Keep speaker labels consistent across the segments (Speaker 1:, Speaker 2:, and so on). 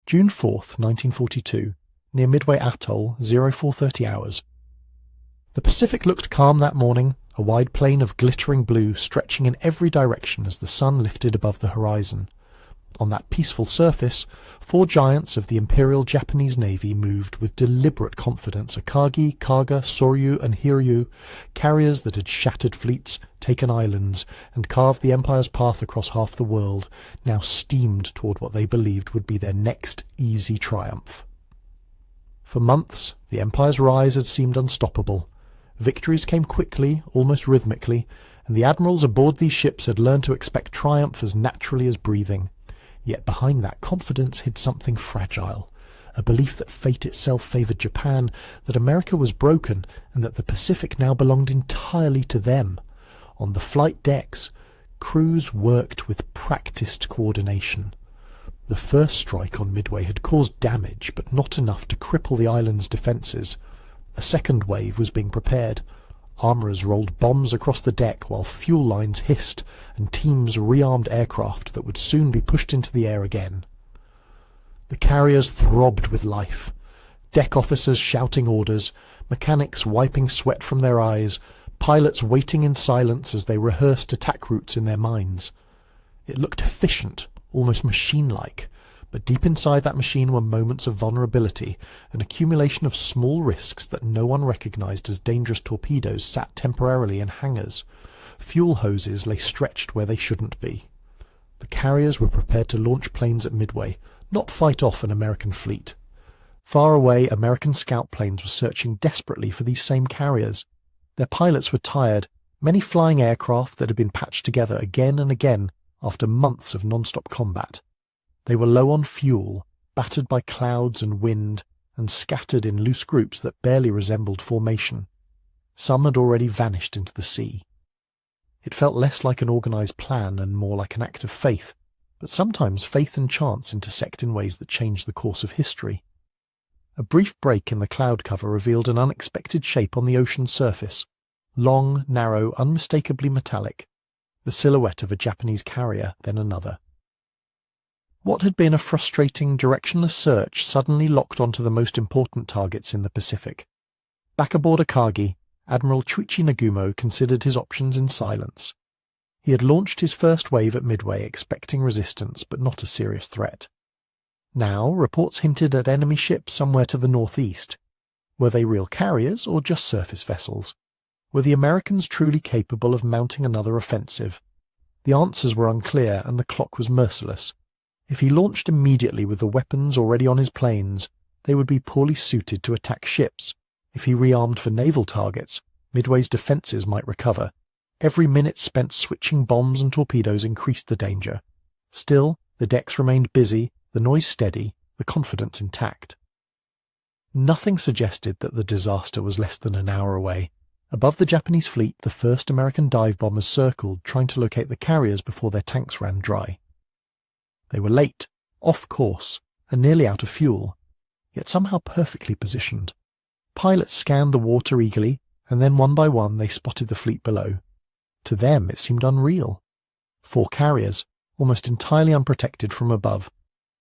Speaker 1: June 4th, 1942, near Midway Atoll, 0430 hours. The Pacific looked calm that morning, a wide plain of glittering blue stretching in every direction as the sun lifted above the horizon. On that peaceful surface, 4 giants of the Imperial Japanese Navy moved with deliberate confidence. Akagi, Kaga, Soryu and Hiryu, carriers that had shattered fleets, taken islands, and carved the Empire's path across half the world, now steamed toward what they believed would be their next easy triumph. For months, the Empire's rise had seemed unstoppable. Victories came quickly, almost rhythmically, and the admirals aboard these ships had learned to expect triumph as naturally as breathing. Yet behind that confidence hid something fragile, a belief that fate itself favoured Japan, that America was broken, and that the Pacific now belonged entirely to them. On the flight decks, crews worked with practised coordination. The first strike on Midway had caused damage, but not enough to cripple the island's defences. A second wave was being prepared. Armourers rolled bombs across the deck while fuel lines hissed and teams rearmed aircraft that would soon be pushed into the air again. The carriers throbbed with life. Deck officers shouting orders, mechanics wiping sweat from their eyes, pilots waiting in silence as they rehearsed attack routes in their minds. It looked efficient, almost machine-like, but deep inside that machine were moments of vulnerability, an accumulation of small risks that no one recognized as dangerous torpedoes sat temporarily in hangars. Fuel hoses lay stretched where they shouldn't be. The carriers were prepared to launch planes at Midway, not fight off an American fleet. Far away, American scout planes were searching desperately for these same carriers. Their pilots were tired, many flying aircraft that had been patched together again and again after months of non-stop combat. They were low on fuel, battered by clouds and wind, and scattered in loose groups that barely resembled formation. Some had already vanished into the sea. It felt less like an organised plan and more like an act of faith, but sometimes faith and chance intersect in ways that change the course of history. A brief break in the cloud cover revealed an unexpected shape on the ocean's surface, long, narrow, unmistakably metallic, the silhouette of a Japanese carrier, then another. What had been a frustrating, directionless search suddenly locked onto the most important targets in the Pacific. Back aboard Akagi, Admiral Chuichi Nagumo considered his options in silence. He had launched his first wave at Midway expecting resistance, but not a serious threat. Now, reports hinted at enemy ships somewhere to the northeast. Were they real carriers or just surface vessels? Were the Americans truly capable of mounting another offensive? The answers were unclear, and the clock was merciless. If he launched immediately with the weapons already on his planes, they would be poorly suited to attack ships. If he rearmed for naval targets, Midway's defences might recover. Every minute spent switching bombs and torpedoes increased the danger. Still, the decks remained busy, the noise steady, the confidence intact. Nothing suggested that the disaster was less than an hour away. Above the Japanese fleet, the first American dive bombers circled, trying to locate the carriers before their tanks ran dry. They were late, off course, and nearly out of fuel, yet somehow perfectly positioned. Pilots scanned the water eagerly, and then one by one they spotted the fleet below. To them it seemed unreal. 4 carriers, almost entirely unprotected from above.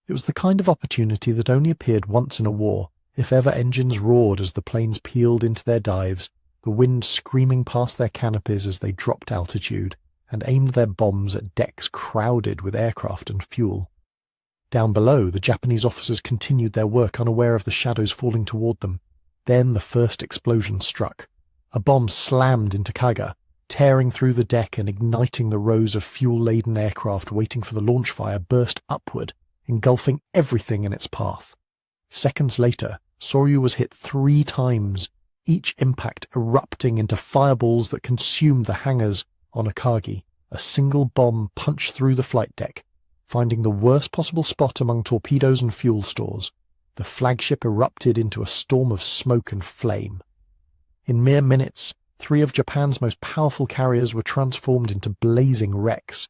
Speaker 1: It was the kind of opportunity that only appeared once in a war, if ever engines roared as the planes peeled into their dives, the wind screaming past their canopies as they dropped altitude, and aimed their bombs at decks crowded with aircraft and fuel. Down below, the Japanese officers continued their work, unaware of the shadows falling toward them. Then the first explosion struck. A bomb slammed into Kaga, tearing through the deck and igniting the rows of fuel-laden aircraft waiting for the launch fire burst upward, engulfing everything in its path. Seconds later, Soryu was hit 3 times, each impact erupting into fireballs that consumed the hangars. On Akagi, a single bomb punched through the flight deck, finding the worst possible spot among torpedoes and fuel stores. The flagship erupted into a storm of smoke and flame. In mere minutes, 3 of Japan's most powerful carriers were transformed into blazing wrecks.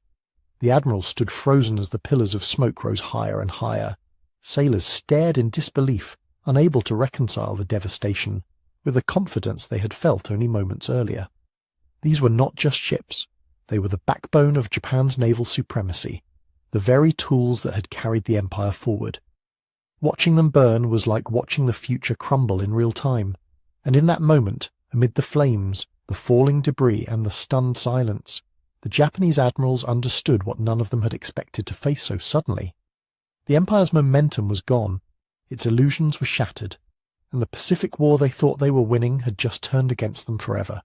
Speaker 1: The Admirals stood frozen as the pillars of smoke rose higher and higher. Sailors stared in disbelief, unable to reconcile the devastation with the confidence they had felt only moments earlier. These were not just ships. They were the backbone of Japan's naval supremacy, the very tools that had carried the empire forward. Watching them burn was like watching the future crumble in real time, and in that moment, amid the flames, the falling debris and the stunned silence, the Japanese admirals understood what none of them had expected to face so suddenly. The Empire's momentum was gone, its illusions were shattered, and the Pacific War they thought they were winning had just turned against them forever.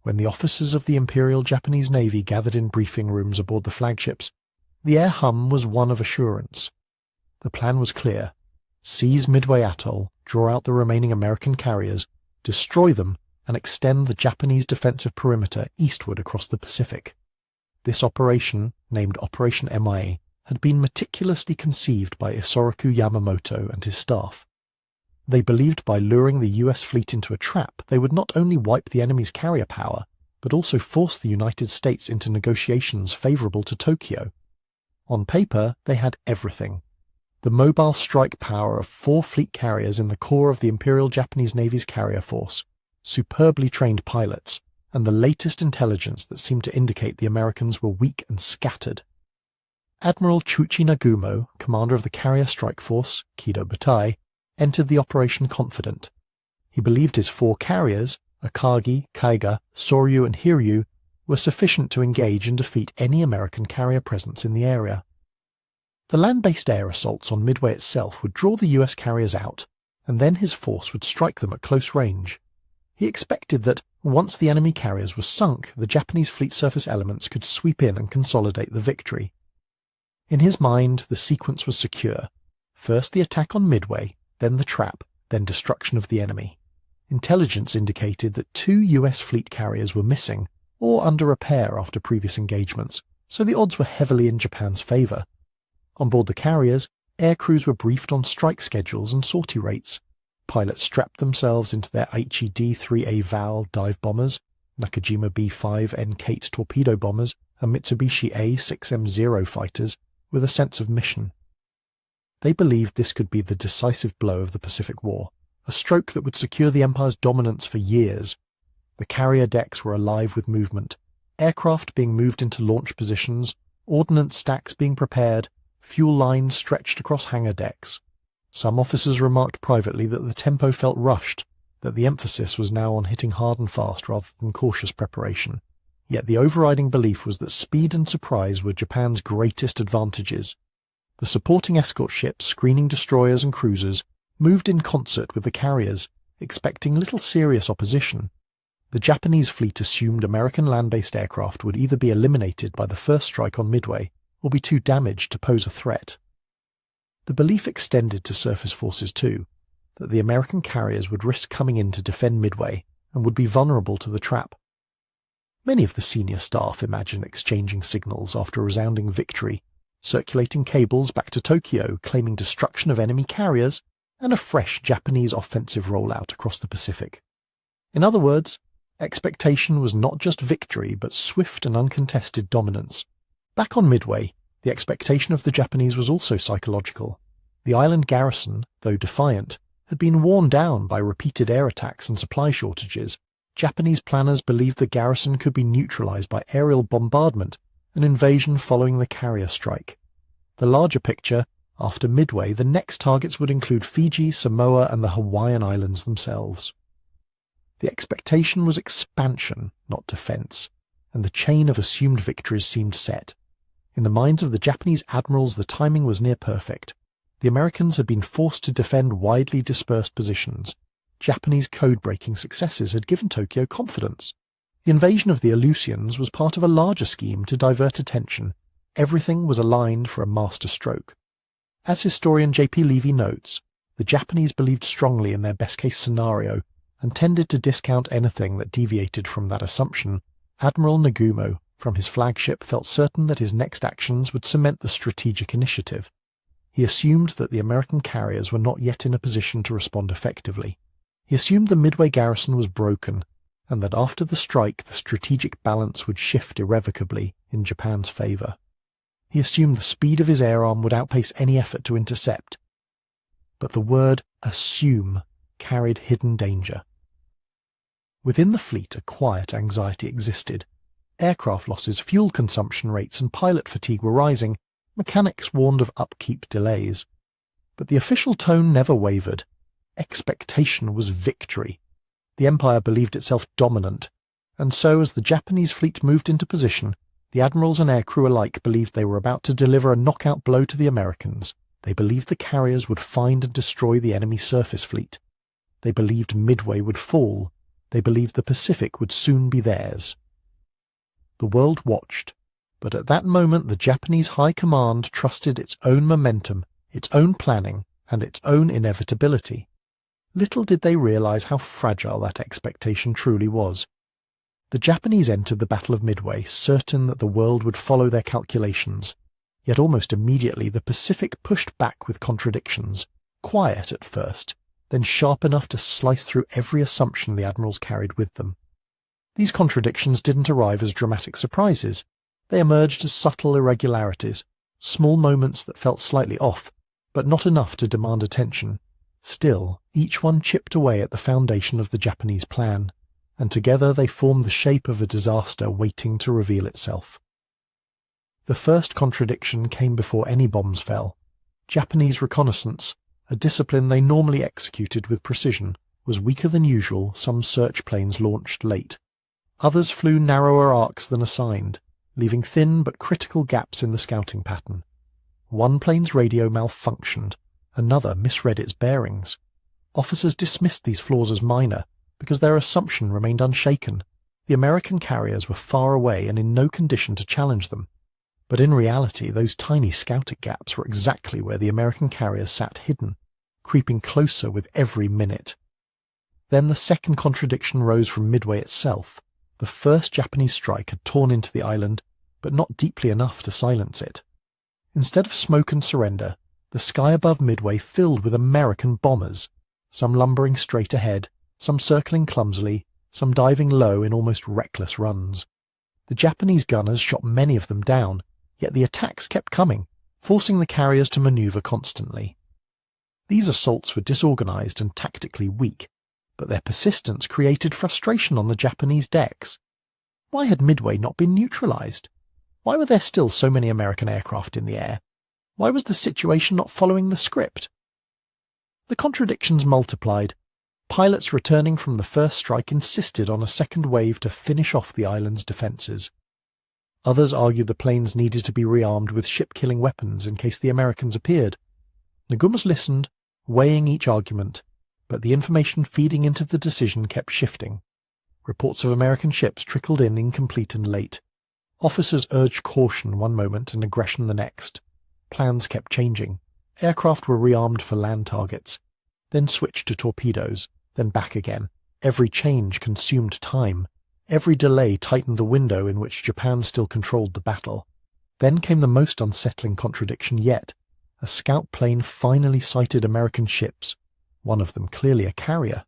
Speaker 1: When the officers of the Imperial Japanese Navy gathered in briefing rooms aboard the flagships, the air hum was one of assurance. The plan was clear: seize Midway Atoll, draw out the remaining American carriers, destroy them, and extend the Japanese defensive perimeter eastward across the Pacific. This operation, named Operation MIA, had been meticulously conceived by Isoroku Yamamoto and his staff. They believed by luring the US fleet into a trap, they would not only wipe the enemy's carrier power, but also force the United States into negotiations favourable to Tokyo. On paper, they had everything: the mobile strike power of 4 fleet carriers in the core of the Imperial Japanese Navy's carrier force, superbly trained pilots, and the latest intelligence that seemed to indicate the Americans were weak and scattered. Admiral Chuichi Nagumo, commander of the carrier strike force, Kido Butai, entered the operation confident. He believed his 4 carriers, Akagi, Kaga, Soryu and Hiryu, were sufficient to engage and defeat any American carrier presence in the area. The land-based air assaults on Midway itself would draw the US carriers out, and then his force would strike them at close range. He expected that, once the enemy carriers were sunk, the Japanese fleet surface elements could sweep in and consolidate the victory. In his mind, the sequence was secure: first the attack on Midway, then the trap, then destruction of the enemy. Intelligence indicated that 2 US fleet carriers were missing, or under repair after previous engagements, so the odds were heavily in Japan's favour. On board the carriers, air crews were briefed on strike schedules and sortie rates. Pilots strapped themselves into their Aichi D-3A Val dive bombers, Nakajima B-5N Kate torpedo bombers, and Mitsubishi A-6M0 fighters, with a sense of mission. They believed this could be the decisive blow of the Pacific War, a stroke that would secure the Empire's dominance for years. The carrier decks were alive with movement, aircraft being moved into launch positions, ordnance stacks being prepared, fuel lines stretched across hangar decks. Some officers remarked privately that the tempo felt rushed, that the emphasis was now on hitting hard and fast rather than cautious preparation. Yet the overriding belief was that speed and surprise were Japan's greatest advantages. The supporting escort ships, screening destroyers and cruisers, moved in concert with the carriers, expecting little serious opposition. The Japanese fleet assumed American land-based aircraft would either be eliminated by the first strike on Midway or be too damaged to pose a threat. The belief extended to surface forces too, that the American carriers would risk coming in to defend Midway and would be vulnerable to the trap. Many of the senior staff imagined exchanging signals after a resounding victory, circulating cables back to Tokyo claiming destruction of enemy carriers and a fresh Japanese offensive rollout across the Pacific. In other words, expectation was not just victory but swift and uncontested dominance. Back on Midway, the expectation of the Japanese was also psychological. The island garrison, though defiant, had been worn down by repeated air attacks and supply shortages. Japanese planners believed the garrison could be neutralized by aerial bombardment, an invasion following the carrier strike. The larger picture: after Midway, the next targets would include Fiji, Samoa, and the Hawaiian Islands themselves. The expectation was expansion, not defense, and the chain of assumed victories seemed set. In the minds of the Japanese admirals, the timing was near perfect. The Americans had been forced to defend widely dispersed positions. Japanese code-breaking successes had given Tokyo confidence. The invasion of the Aleutians was part of a larger scheme to divert attention. Everything was aligned for a master stroke. As historian J.P. Levy notes, the Japanese believed strongly in their best-case scenario and tended to discount anything that deviated from that assumption. Admiral Nagumo, from his flagship, felt certain that his next actions would cement the strategic initiative. He assumed that the American carriers were not yet in a position to respond effectively. He assumed the Midway garrison was broken, and that after the strike the strategic balance would shift irrevocably in Japan's favour. He assumed the speed of his air arm would outpace any effort to intercept. But the word assume carried hidden danger. Within the fleet a quiet anxiety existed. Aircraft losses, fuel consumption rates and pilot fatigue were rising. Mechanics warned of upkeep delays. But the official tone never wavered. Expectation was victory. The Empire believed itself dominant, and so as the Japanese fleet moved into position, the admirals and aircrew alike believed they were about to deliver a knockout blow to the Americans. They believed the carriers would find and destroy the enemy surface fleet. They believed Midway would fall. They believed the Pacific would soon be theirs. The world watched, but at that moment the Japanese High Command trusted its own momentum, its own planning, and its own inevitability. Little did they realize how fragile that expectation truly was. The Japanese entered the Battle of Midway certain that the world would follow their calculations, yet almost immediately the Pacific pushed back with contradictions, quiet at first, then sharp enough to slice through every assumption the admirals carried with them. These contradictions didn't arrive as dramatic surprises. They emerged as subtle irregularities, small moments that felt slightly off, but not enough to demand attention. Still, each one chipped away at the foundation of the Japanese plan, and together they formed the shape of a disaster waiting to reveal itself. The first contradiction came before any bombs fell. Japanese reconnaissance, a discipline they normally executed with precision, was weaker than usual. Some search planes launched late. Others flew narrower arcs than assigned, leaving thin but critical gaps in the scouting pattern. One plane's radio malfunctioned, another misread its bearings. Officers dismissed these flaws as minor, because their assumption remained unshaken. The American carriers were far away and in no condition to challenge them. But in reality, those tiny scouting gaps were exactly where the American carriers sat hidden, creeping closer with every minute. Then the second contradiction rose from Midway itself. The first Japanese strike had torn into the island, but not deeply enough to silence it. Instead of smoke and surrender, the sky above Midway filled with American bombers, some lumbering straight ahead, some circling clumsily, some diving low in almost reckless runs. The Japanese gunners shot many of them down, yet the attacks kept coming, forcing the carriers to maneuver constantly. These assaults were disorganized and tactically weak, but their persistence created frustration on the Japanese decks. Why had Midway not been neutralized? Why were there still so many American aircraft in the air? Why was the situation not following the script? The contradictions multiplied. Pilots returning from the first strike insisted on a second wave to finish off the island's defences. Others argued the planes needed to be rearmed with ship-killing weapons in case the Americans appeared. Nagumas listened, weighing each argument, but the information feeding into the decision kept shifting. Reports of American ships trickled in incomplete and late. Officers urged caution one moment and aggression the next. Plans kept changing. Aircraft were rearmed for land targets, then switched to torpedoes, then back again. Every change consumed time. Every delay tightened the window in which Japan still controlled the battle. Then came the most unsettling contradiction yet. A scout plane finally sighted American ships, one of them clearly a carrier.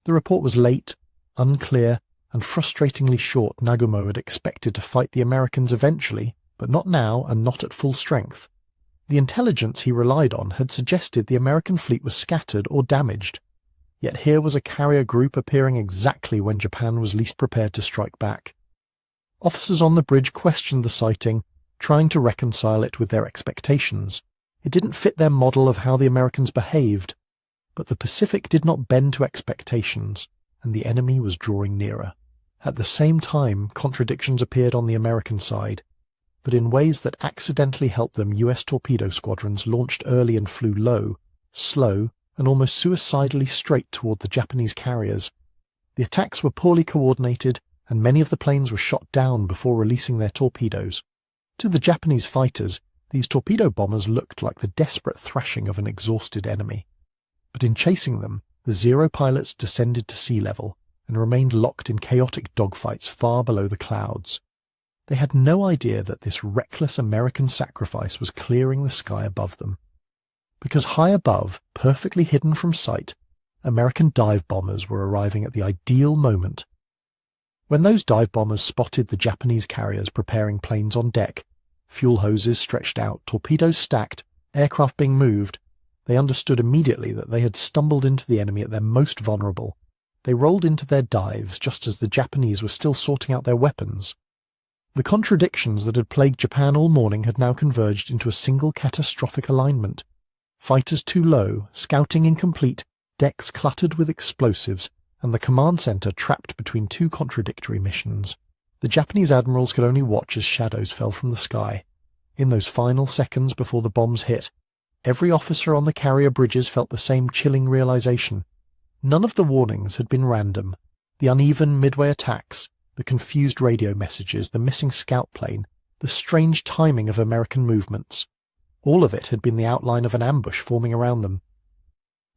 Speaker 1: The report was late, unclear, and frustratingly short. Nagumo had expected to fight the Americans eventually, but not now and not at full strength. The intelligence he relied on had suggested the American fleet was scattered or damaged. Yet here was a carrier group appearing exactly when Japan was least prepared to strike back. Officers on the bridge questioned the sighting, trying to reconcile it with their expectations. It didn't fit their model of how the Americans behaved. But the Pacific did not bend to expectations, and the enemy was drawing nearer. At the same time, contradictions appeared on the American side, but in ways that accidentally helped them. US torpedo squadrons launched early and flew low, slow, and almost suicidally straight toward the Japanese carriers. The attacks were poorly coordinated, and many of the planes were shot down before releasing their torpedoes. To the Japanese fighters, these torpedo bombers looked like the desperate thrashing of an exhausted enemy. But in chasing them, the Zero pilots descended to sea level and remained locked in chaotic dogfights far below the clouds. They had no idea that this reckless American sacrifice was clearing the sky above them. Because high above, perfectly hidden from sight, American dive bombers were arriving at the ideal moment. When those dive bombers spotted the Japanese carriers preparing planes on deck, fuel hoses stretched out, torpedoes stacked, aircraft being moved, they understood immediately that they had stumbled into the enemy at their most vulnerable. They rolled into their dives just as the Japanese were still sorting out their weapons. The contradictions that had plagued Japan all morning had now converged into a single catastrophic alignment. Fighters too low, scouting incomplete, decks cluttered with explosives, and the command center trapped between two contradictory missions. The Japanese admirals could only watch as shadows fell from the sky. In those final seconds before the bombs hit, every officer on the carrier bridges felt the same chilling realization. None of the warnings had been random. The uneven Midway attacks, the confused radio messages, the missing scout plane, the strange timing of American movements, all of it had been the outline of an ambush forming around them.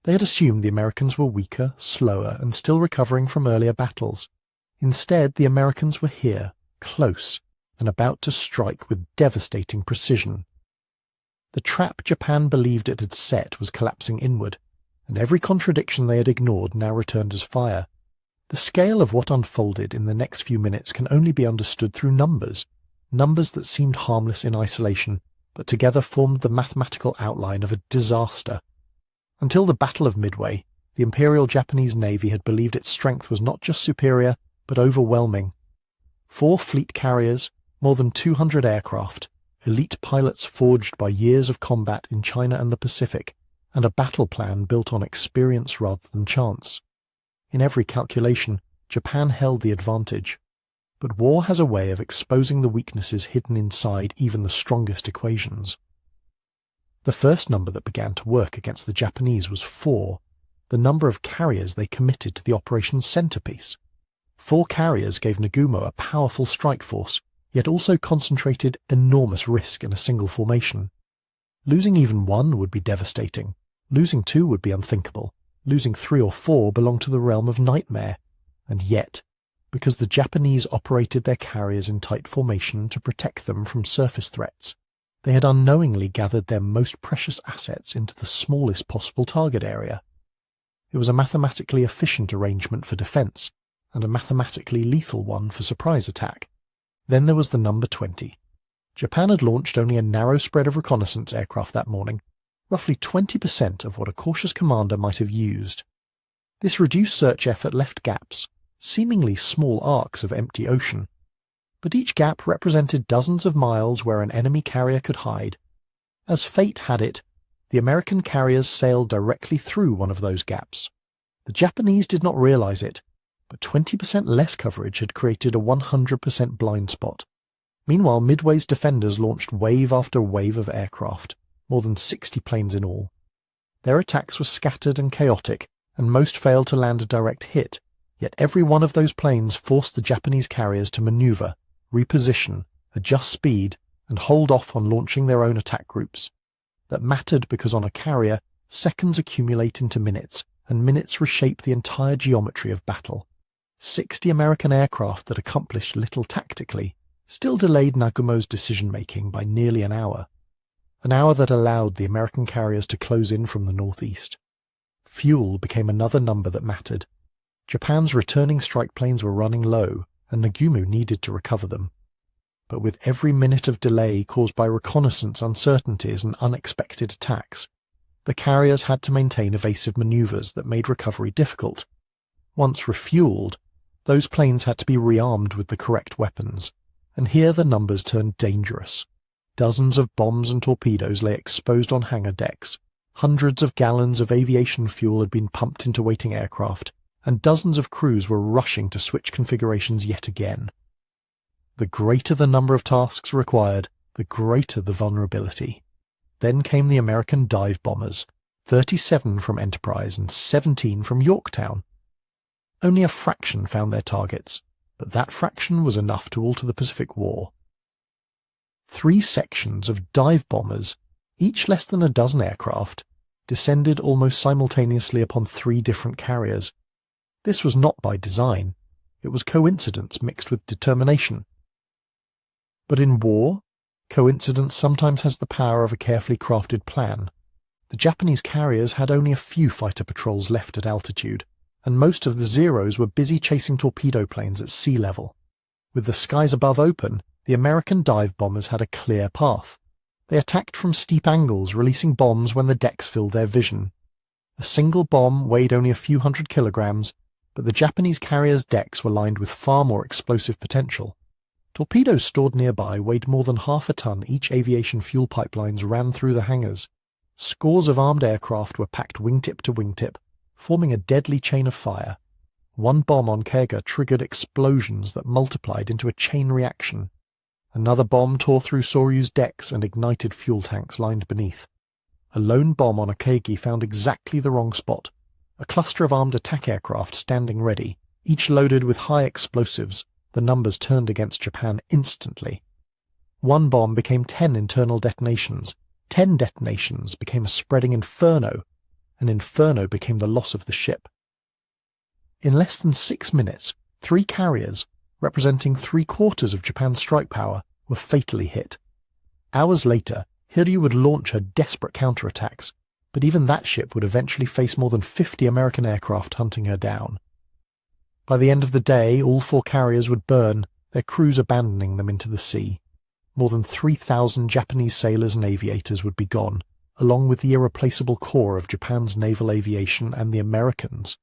Speaker 1: They had assumed the Americans were weaker, slower, and still recovering from earlier battles. Instead, the Americans were here, close, and about to strike with devastating precision. The trap Japan believed it had set was collapsing inward, and every contradiction they had ignored now returned as fire. The scale of what unfolded in the next few minutes can only be understood through numbers that seemed harmless in isolation, but together formed the mathematical outline of a disaster. Until the Battle of Midway, the Imperial Japanese Navy had believed its strength was not just superior, but overwhelming. 4 fleet carriers, more than 200 aircraft, elite pilots forged by years of combat in China and the Pacific, and a battle plan built on experience rather than chance. In every calculation, Japan held the advantage. But war has a way of exposing the weaknesses hidden inside even the strongest equations. The first number that began to work against the Japanese was 4, the number of carriers they committed to the operation's centerpiece. 4 carriers gave Nagumo a powerful strike force, yet also concentrated enormous risk in a single formation. Losing even 1 would be devastating. Losing 2 would be unthinkable. Losing 3 or 4 belonged to the realm of nightmare. And yet, because the Japanese operated their carriers in tight formation to protect them from surface threats, they had unknowingly gathered their most precious assets into the smallest possible target area. It was a mathematically efficient arrangement for defense, and a mathematically lethal one for surprise attack. Then there was the number 20. Japan had launched only a narrow spread of reconnaissance aircraft that morning, roughly 20% of what a cautious commander might have used. This reduced search effort left gaps, seemingly small arcs of empty ocean, but each gap represented dozens of miles where an enemy carrier could hide. As fate had it, the American carriers sailed directly through one of those gaps. The Japanese did not realize it, but 20% less coverage had created a 100% blind spot. Meanwhile, Midway's defenders launched wave after wave of aircraft, more than 60 planes in all. Their attacks were scattered and chaotic, and most failed to land a direct hit, yet every one of those planes forced the Japanese carriers to maneuver, reposition, adjust speed, and hold off on launching their own attack groups. That mattered because on a carrier, seconds accumulate into minutes, and minutes reshape the entire geometry of battle. 60 American aircraft that accomplished little tactically still delayed Nagumo's decision-making by nearly an hour that allowed the American carriers to close in from the northeast. Fuel became another number that mattered. Japan's returning strike planes were running low, and Nagumo needed to recover them. But with every minute of delay caused by reconnaissance uncertainties and unexpected attacks, the carriers had to maintain evasive maneuvers that made recovery difficult. Once refueled, those planes had to be rearmed with the correct weapons, and here the numbers turned dangerous. Dozens of bombs and torpedoes lay exposed on hangar decks. Hundreds of gallons of aviation fuel had been pumped into waiting aircraft, and dozens of crews were rushing to switch configurations yet again. The greater the number of tasks required, the greater the vulnerability. Then came the American dive bombers, 37 from Enterprise and 17 from Yorktown. Only a fraction found their targets, but that fraction was enough to alter the Pacific War. 3 sections of dive bombers, each less than a dozen aircraft, descended almost simultaneously upon 3 different carriers. This was not by design. It was coincidence mixed with determination. But in war, coincidence sometimes has the power of a carefully crafted plan. The Japanese carriers had only a few fighter patrols left at altitude, and most of the Zeros were busy chasing torpedo planes at sea level. With the skies above open, the American dive bombers had a clear path. They attacked from steep angles, releasing bombs when the decks filled their vision. A single bomb weighed only a few hundred kilograms, but the Japanese carriers' decks were lined with far more explosive potential. Torpedoes stored nearby weighed more than half a ton. Each aviation fuel pipelines ran through the hangars. Scores of armed aircraft were packed wingtip to wingtip, forming a deadly chain of fire. One bomb on Kaga triggered explosions that multiplied into a chain reaction. Another bomb tore through Soryu's decks and ignited fuel tanks lined beneath. A lone bomb on Akagi found exactly the wrong spot. A cluster of armed attack aircraft standing ready, each loaded with high explosives. The numbers turned against Japan instantly. One bomb became 10 internal detonations. 10 detonations became a spreading inferno. An inferno became the loss of the ship. In less than 6 minutes, 3 carriers, representing 3/4 of Japan's strike power, were fatally hit. Hours later, Hiryu would launch her desperate counterattacks, but even that ship would eventually face more than 50 American aircraft hunting her down. By the end of the day, all 4 carriers would burn, their crews abandoning them into the sea. More than 3,000 Japanese sailors and aviators would be gone, along with the irreplaceable core of Japan's naval aviation and the Americans.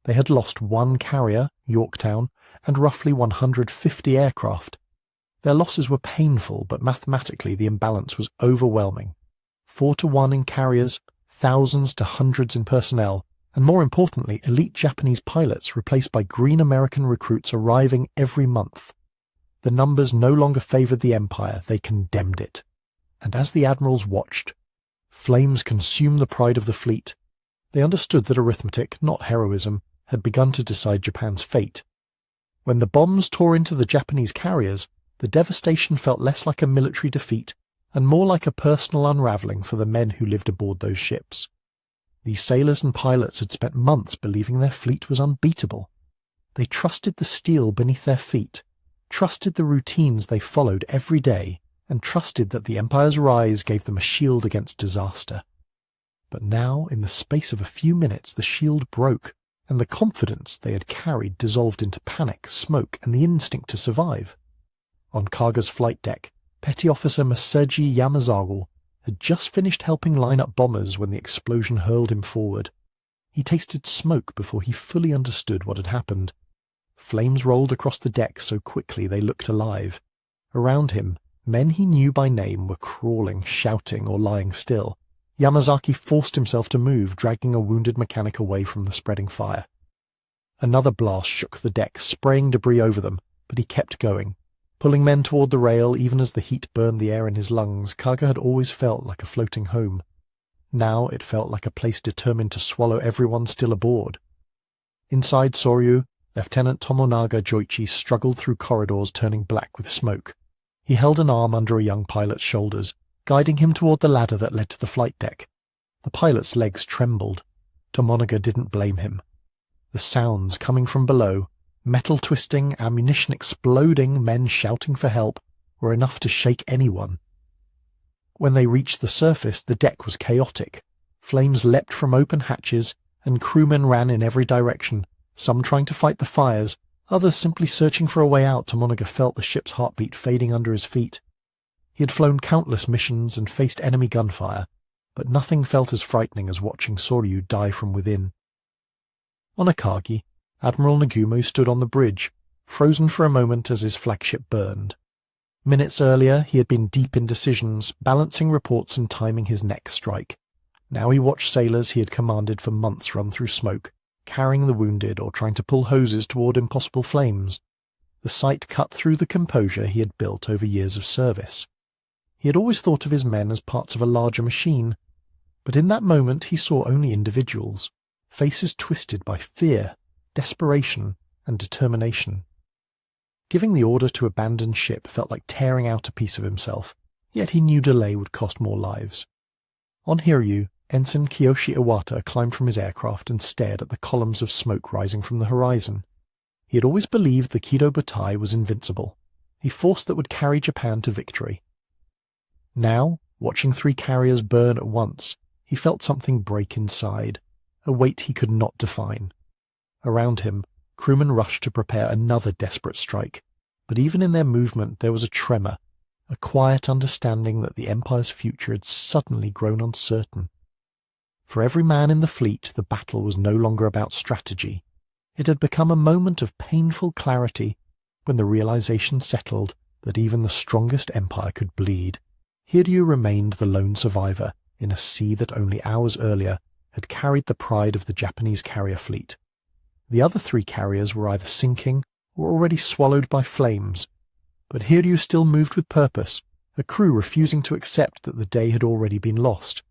Speaker 1: They had lost 1 carrier, Yorktown, and roughly 150 aircraft. Their losses were painful, but mathematically the imbalance was overwhelming. 4-1 in carriers, thousands to hundreds in personnel, and more importantly, elite Japanese pilots replaced by green American recruits arriving every month. The numbers no longer favoured the Empire, they condemned it. And as the Admirals watched, flames consumed the pride of the fleet. They understood that arithmetic, not heroism, had begun to decide Japan's fate. When the bombs tore into the Japanese carriers, the devastation felt less like a military defeat and more like a personal unravelling for the men who lived aboard those ships. These sailors and pilots had spent months believing their fleet was unbeatable. They trusted the steel beneath their feet, trusted the routines they followed every day, and trusted that the Empire's rise gave them a shield against disaster. But now, in the space of a few minutes, the shield broke, and the confidence they had carried dissolved into panic, smoke, and the instinct to survive. On Kaga's flight deck, Petty Officer Masaji Yamazawa had just finished helping line up bombers when the explosion hurled him forward. He tasted smoke before he fully understood what had happened. Flames rolled across the deck so quickly they looked alive. Around him, men he knew by name were crawling, shouting, or lying still. Yamazaki forced himself to move, dragging a wounded mechanic away from the spreading fire. Another blast shook the deck, spraying debris over them, but he kept going. Pulling men toward the rail even as the heat burned the air in his lungs, Kaga had always felt like a floating home. Now it felt like a place determined to swallow everyone still aboard. Inside Soryu, Lieutenant Tomonaga Joichi struggled through corridors turning black with smoke. He held an arm under a young pilot's shoulders, guiding him toward the ladder that led to the flight deck. The pilot's legs trembled. Tomonaga didn't blame him. The sounds coming from below, metal twisting, ammunition exploding, men shouting for help, were enough to shake anyone. When they reached the surface, the deck was chaotic. Flames leapt from open hatches, and crewmen ran in every direction, some trying to fight the fires, others simply searching for a way out. Tomonaga felt the ship's heartbeat fading under his feet. He had flown countless missions and faced enemy gunfire, but nothing felt as frightening as watching Soryu die from within. On Akagi, Admiral Nagumo stood on the bridge, frozen for a moment as his flagship burned. Minutes earlier he had been deep in decisions, balancing reports and timing his next strike. Now he watched sailors he had commanded for months run through smoke, carrying the wounded or trying to pull hoses toward impossible flames. The sight cut through the composure he had built over years of service. He had always thought of his men as parts of a larger machine, but in that moment he saw only individuals, faces twisted by fear, desperation, and determination. Giving the order to abandon ship felt like tearing out a piece of himself, yet he knew delay would cost more lives. On Hiryu, Ensign Kiyoshi Iwata climbed from his aircraft and stared at the columns of smoke rising from the horizon. He had always believed the Kido Butai was invincible, a force that would carry Japan to victory. Now, watching 3 carriers burn at once, he felt something break inside, a weight he could not define. Around him, crewmen rushed to prepare another desperate strike, but even in their movement there was a tremor, a quiet understanding that the Empire's future had suddenly grown uncertain. For every man in the fleet, the battle was no longer about strategy. It had become a moment of painful clarity when the realization settled that even the strongest empire could bleed. Hiryu remained the lone survivor, in a sea that only hours earlier had carried the pride of the Japanese carrier fleet. The other 3 carriers were either sinking or already swallowed by flames, but Hiryu still moved with purpose, her crew refusing to accept that the day had already been lost.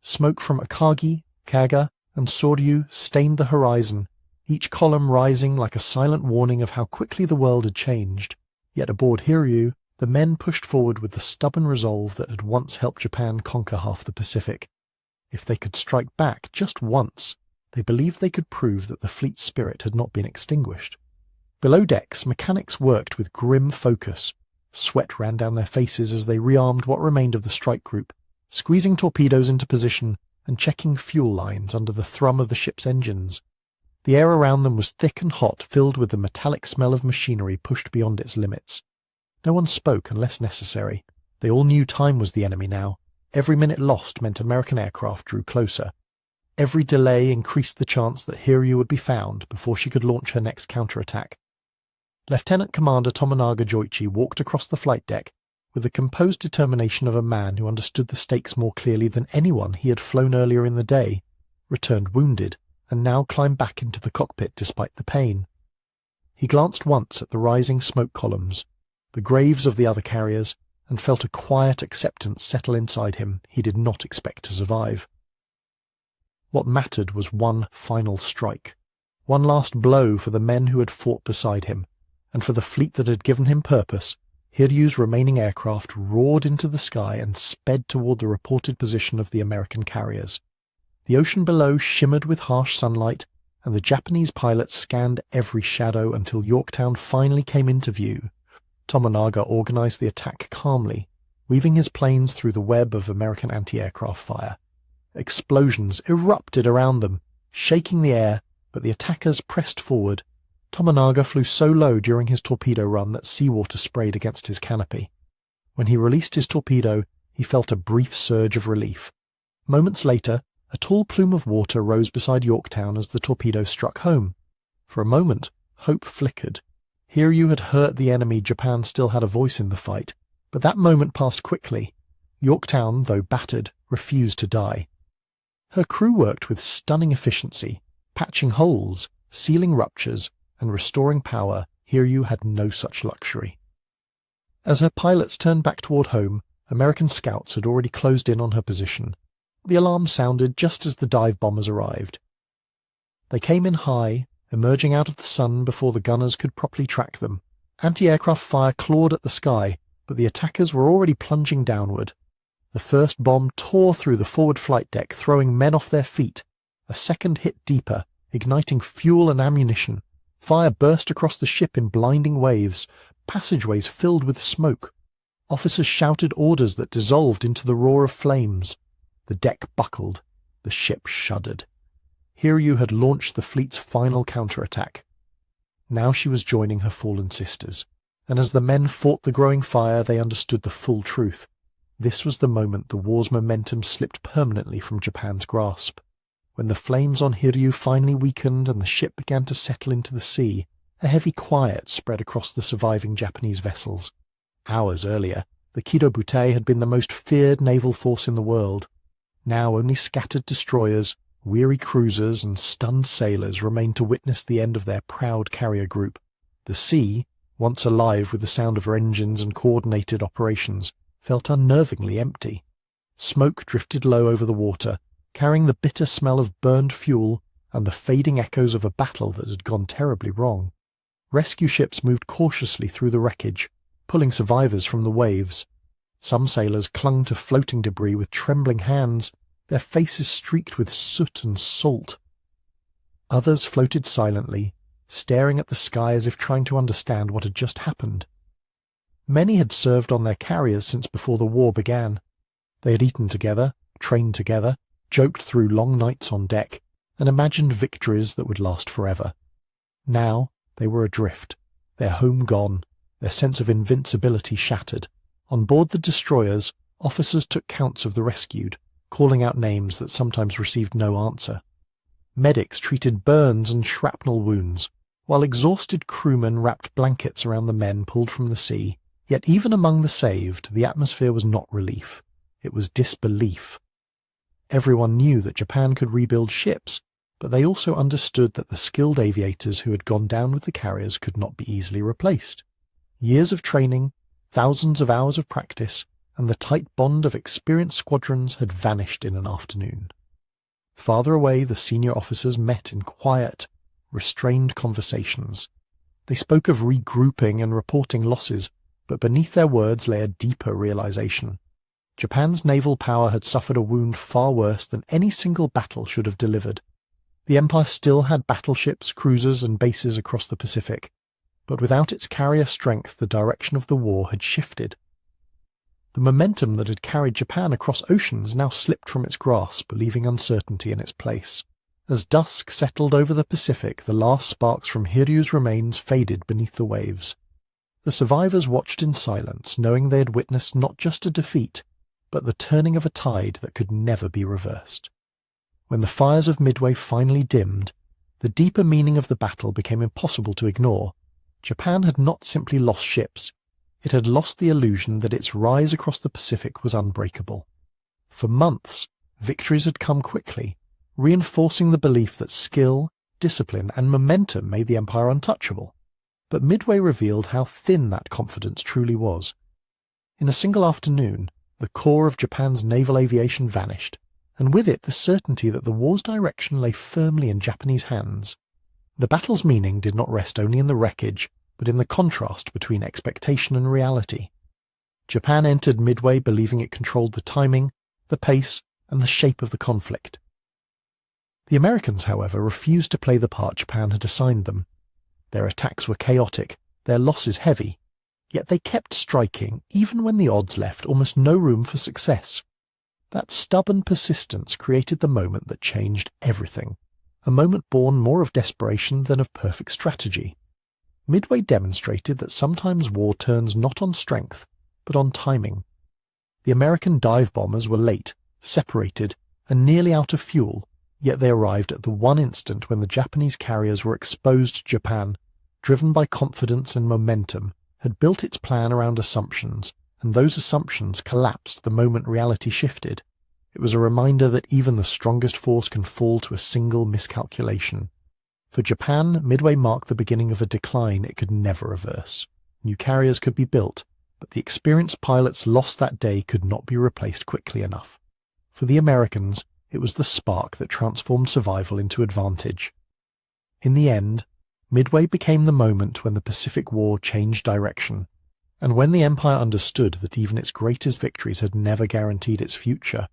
Speaker 1: Smoke from Akagi, Kaga, and Soryu stained the horizon, each column rising like a silent warning of how quickly the world had changed. Yet aboard Hiryu, the men pushed forward with the stubborn resolve that had once helped Japan conquer half the Pacific. If they could strike back just once, they believed they could prove that the fleet's spirit had not been extinguished. Below decks, mechanics worked with grim focus. Sweat ran down their faces as they rearmed what remained of the strike group, squeezing torpedoes into position and checking fuel lines under the thrum of the ship's engines. The air around them was thick and hot, filled with the metallic smell of machinery pushed beyond its limits. No one spoke unless necessary. They all knew time was the enemy now. Every minute lost meant American aircraft drew closer. Every delay increased the chance that Hiryu would be found before she could launch her next counterattack. Lieutenant Commander Tomonaga Joichi walked across the flight deck with the composed determination of a man who understood the stakes more clearly than anyone he had flown earlier in the day, returned wounded, and now climbed back into the cockpit despite the pain. He glanced once at the rising smoke columns, the graves of the other carriers, and felt a quiet acceptance settle inside him he did not expect to survive. What mattered was one final strike, one last blow for the men who had fought beside him, and for the fleet that had given him purpose. Hiryu's remaining aircraft roared into the sky and sped toward the reported position of the American carriers. The ocean below shimmered with harsh sunlight, and the Japanese pilots scanned every shadow until Yorktown finally came into view. Tomonaga organized the attack calmly, weaving his planes through the web of American anti-aircraft fire. Explosions erupted around them, shaking the air, but the attackers pressed forward. Tomonaga flew so low during his torpedo run that seawater sprayed against his canopy. When he released his torpedo, he felt a brief surge of relief. Moments later, a tall plume of water rose beside Yorktown as the torpedo struck home. For a moment, hope flickered. Hiryu had hurt the enemy. Japan still had a voice in the fight, but that moment passed quickly. Yorktown, though battered, refused to die. Her crew worked with stunning efficiency, patching holes, sealing ruptures, and restoring power. Hiryu had no such luxury. As her pilots turned back toward home, American scouts had already closed in on her position. The alarm sounded just as the dive bombers arrived. They came in high, emerging out of the sun before the gunners could properly track them. Anti-aircraft fire clawed at the sky, but the attackers were already plunging downward. The first bomb tore through the forward flight deck, throwing men off their feet. A second hit deeper, igniting fuel and ammunition. Fire burst across the ship in blinding waves, passageways filled with smoke. Officers shouted orders that dissolved into the roar of flames. The deck buckled. The ship shuddered. Hiryu had launched the fleet's final counterattack. Now she was joining her fallen sisters, and as the men fought the growing fire, they understood the full truth. This was the moment the war's momentum slipped permanently from Japan's grasp. When the flames on Hiryu finally weakened and the ship began to settle into the sea, a heavy quiet spread across the surviving Japanese vessels. Hours earlier, the Kido Butai had been the most feared naval force in the world. Now only scattered destroyers, weary cruisers, and stunned sailors remained to witness the end of their proud carrier group. The sea, once alive with the sound of engines and coordinated operations, felt unnervingly empty. Smoke drifted low over the water, carrying the bitter smell of burned fuel and the fading echoes of a battle that had gone terribly wrong. Rescue ships moved cautiously through the wreckage, pulling survivors from the waves. Some sailors clung to floating debris with trembling hands, their faces streaked with soot and salt. Others floated silently, staring at the sky as if trying to understand what had just happened. Many had served on their carriers since before the war began. They had eaten together, trained together, joked through long nights on deck, and imagined victories that would last forever. Now they were adrift, their home gone, their sense of invincibility shattered. On board the destroyers, officers took counts of the rescued, calling out names that sometimes received no answer. Medics treated burns and shrapnel wounds, while exhausted crewmen wrapped blankets around the men pulled from the sea. Yet even among the saved, the atmosphere was not relief. It was disbelief. Everyone knew that Japan could rebuild ships, but they also understood that the skilled aviators who had gone down with the carriers could not be easily replaced. Years of training, thousands of hours of practice, and the tight bond of experienced squadrons had vanished in an afternoon. Farther away, the senior officers met in quiet, restrained conversations. They spoke of regrouping and reporting losses, but beneath their words lay a deeper realization. Japan's naval power had suffered a wound far worse than any single battle should have delivered. The Empire still had battleships, cruisers, and bases across the Pacific, but without its carrier strength the direction of the war had shifted. The momentum that had carried Japan across oceans now slipped from its grasp, leaving uncertainty in its place. As dusk settled over the Pacific, the last sparks from Hiryu's remains faded beneath the waves. The survivors watched in silence, knowing they had witnessed not just a defeat, but the turning of a tide that could never be reversed. When the fires of Midway finally dimmed, the deeper meaning of the battle became impossible to ignore. Japan had not simply lost ships, it had lost the illusion that its rise across the Pacific was unbreakable. For months, victories had come quickly, reinforcing the belief that skill, discipline, and momentum made the empire untouchable. But Midway revealed how thin that confidence truly was. In a single afternoon, the core of Japan's naval aviation vanished, and with it the certainty that the war's direction lay firmly in Japanese hands. The battle's meaning did not rest only in the wreckage, but in the contrast between expectation and reality. Japan entered Midway believing it controlled the timing, the pace, and the shape of the conflict. The Americans, however, refused to play the part Japan had assigned them. Their attacks were chaotic, their losses heavy, yet they kept striking even when the odds left almost no room for success. That stubborn persistence created the moment that changed everything, a moment born more of desperation than of perfect strategy. Midway demonstrated that sometimes war turns not on strength, but on timing. The American dive bombers were late, separated, and nearly out of fuel, yet they arrived at the one instant when the Japanese carriers were exposed to Japan, driven by confidence and momentum, had built its plan around assumptions, and those assumptions collapsed the moment reality shifted. It was a reminder that even the strongest force can fall to a single miscalculation. For Japan, Midway marked the beginning of a decline it could never reverse. New carriers could be built, but the experienced pilots lost that day could not be replaced quickly enough. For the Americans, it was the spark that transformed survival into advantage. In the end, Midway became the moment when the Pacific War changed direction, and when the Empire understood that even its greatest victories had never guaranteed its future,